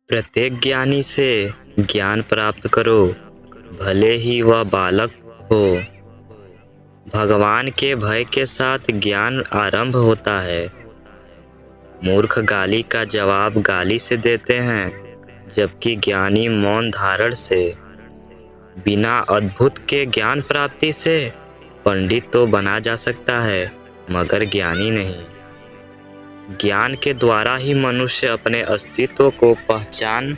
प्रत्येक ज्ञानी से ज्ञान प्राप्त करो, भले ही वह बालक हो। भगवान के भय के साथ ज्ञान आरंभ होता है। मूर्ख गाली का जवाब गाली से देते हैं, जबकि ज्ञानी मौन धारण से। बिना अद्भुत के ज्ञान प्राप्ति से पंडित तो बना जा सकता है, मगर ज्ञानी नहीं। ज्ञान के द्वारा ही मनुष्य अपने अस्तित्व को पहचान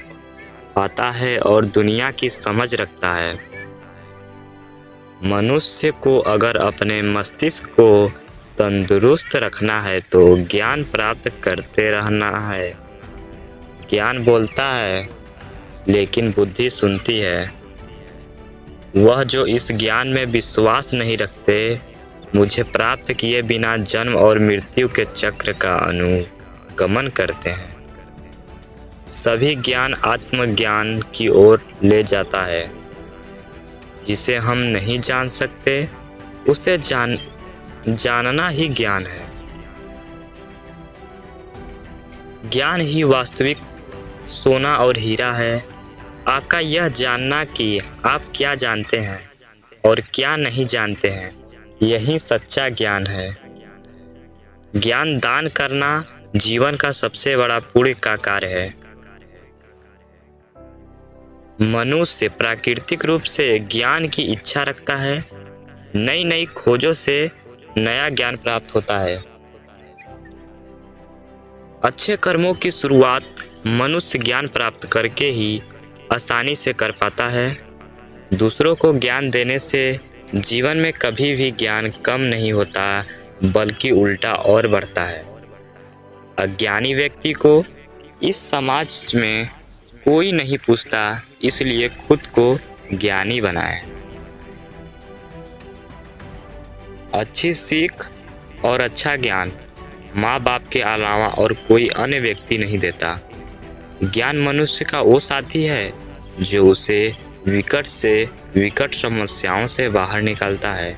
पाता है और दुनिया की समझ रखता है। मनुष्य को अगर अपने मस्तिष्क को तंदुरुस्त रखना है तो ज्ञान प्राप्त करते रहना है। ज्ञान बोलता है, लेकिन बुद्धि सुनती है। वह जो इस ज्ञान में विश्वास नहीं रखते, मुझे प्राप्त किए बिना जन्म और मृत्यु के चक्र का अनुगमन करते हैं। सभी ज्ञान आत्मज्ञान की ओर ले जाता है। जिसे हम नहीं जान सकते, उसे जानना ही ज्ञान है। ज्ञान ही वास्तविक सोना और हीरा है। आपका यह जानना कि आप क्या जानते हैं और क्या नहीं जानते हैं, यही सच्चा ज्ञान है। ज्ञान दान करना जीवन का सबसे बड़ा पुण्य का कार्य है। मनुष्य प्राकृतिक रूप से ज्ञान की इच्छा रखता है। नई नई खोजों से नया ज्ञान प्राप्त होता है। अच्छे कर्मों की शुरुआत मनुष्य ज्ञान प्राप्त करके ही आसानी से कर पाता है। दूसरों को ज्ञान देने से जीवन में कभी भी ज्ञान कम नहीं होता, बल्कि उल्टा और बढ़ता है। अज्ञानी व्यक्ति को इस समाज में कोई नहीं पूछता, इसलिए खुद को ज्ञानी बनाए। अच्छी सीख और अच्छा ज्ञान माँ बाप के अलावा और कोई अन्य व्यक्ति नहीं देता। ज्ञान मनुष्य का वो साथी है जो उसे विकट से विकट समस्याओं से बाहर निकालता है।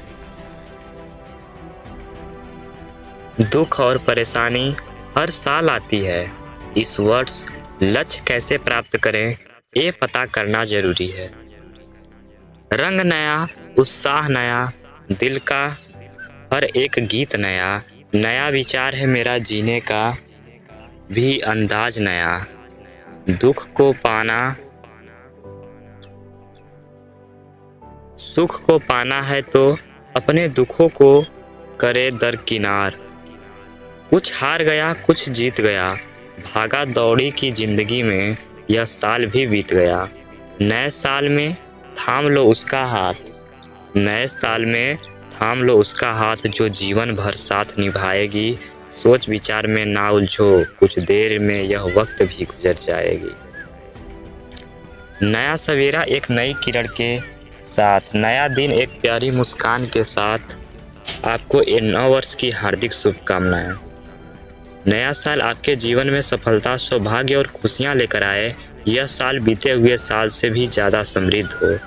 दुख और परेशानी हर साल आती है। इस वर्ष लक्ष्य कैसे प्राप्त करें, ये पता करना जरूरी है। रंग नया, उत्साह नया, दिल का हर एक गीत नया। नया विचार है मेरा जीने का भी अंदाज नया। दुख को पाना, सुख को पाना है तो अपने दुखों को करे दरकिनार। कुछ हार गया, कुछ जीत गया, भागा दौड़ी की जिंदगी में यह साल भी बीत गया। नए साल में थाम लो उसका हाथ, नए साल में थाम लो उसका हाथ जो जीवन भर साथ निभाएगी। सोच विचार में ना उलझो, कुछ देर में यह वक्त भी गुजर जाएगी। नया सवेरा एक नई किरण के साथ, नया दिन एक प्यारी मुस्कान के साथ। आपको नव वर्ष की हार्दिक शुभकामनाएं। नया साल आपके जीवन में सफलता, सौभाग्य और खुशियां लेकर आए। यह साल बीते हुए साल से भी ज़्यादा समृद्ध हो।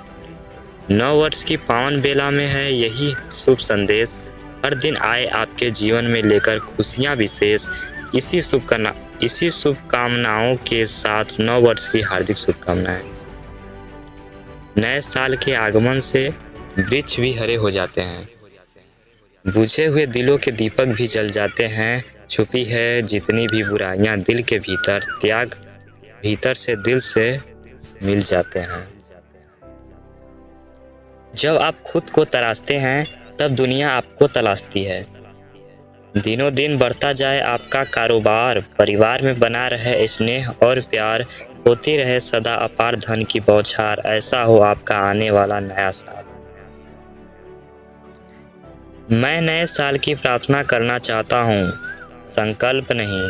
नव वर्ष की पावन बेला में है यही शुभ संदेश। हर दिन आए आपके जीवन में लेकर खुशियां विशेष। इसी शुभकामनाओं के साथ नव वर्ष की हार्दिक शुभकामनाएं। नए साल के आगमन से वृक्ष भी हरे हो जाते हैं, बुझे हुए दिलों के दीपक भी जल जाते हैं। छुपी है जितनी भी बुराइयां दिल के भीतर, त्याग भीतर से दिल से मिल जाते हैं। जब आप खुद को तलाशते हैं, तब दुनिया आपको तलाशती है। दिनों दिन बढ़ता जाए आपका कारोबार, परिवार में बना रहे स्नेह और प्यार, होती रहे सदा अपार धन की बौछार। ऐसा हो आपका आने वाला नया साल। मैं नए साल की प्रार्थना करना चाहता हूँ, संकल्प नहीं,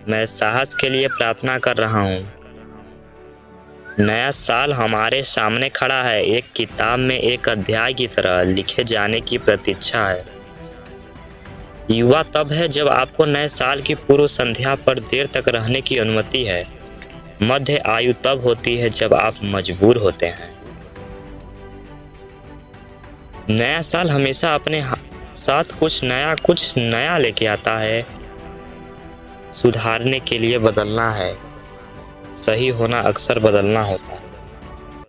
मैं साहस के लिए प्रार्थना कर रहा हूँ। नया साल हमारे सामने खड़ा है, एक किताब में एक अध्याय की तरह लिखे जाने की प्रतीक्षा है। युवा तब है जब आपको नए साल की पूर्व संध्या पर देर तक रहने की अनुमति है। मध्य आयु तब होती है जब आप मजबूर होते हैं। नया साल हमेशा अपने साथ कुछ नया लेके आता है। सुधारने के लिए बदलना है। सही होना अक्सर बदलना होता है।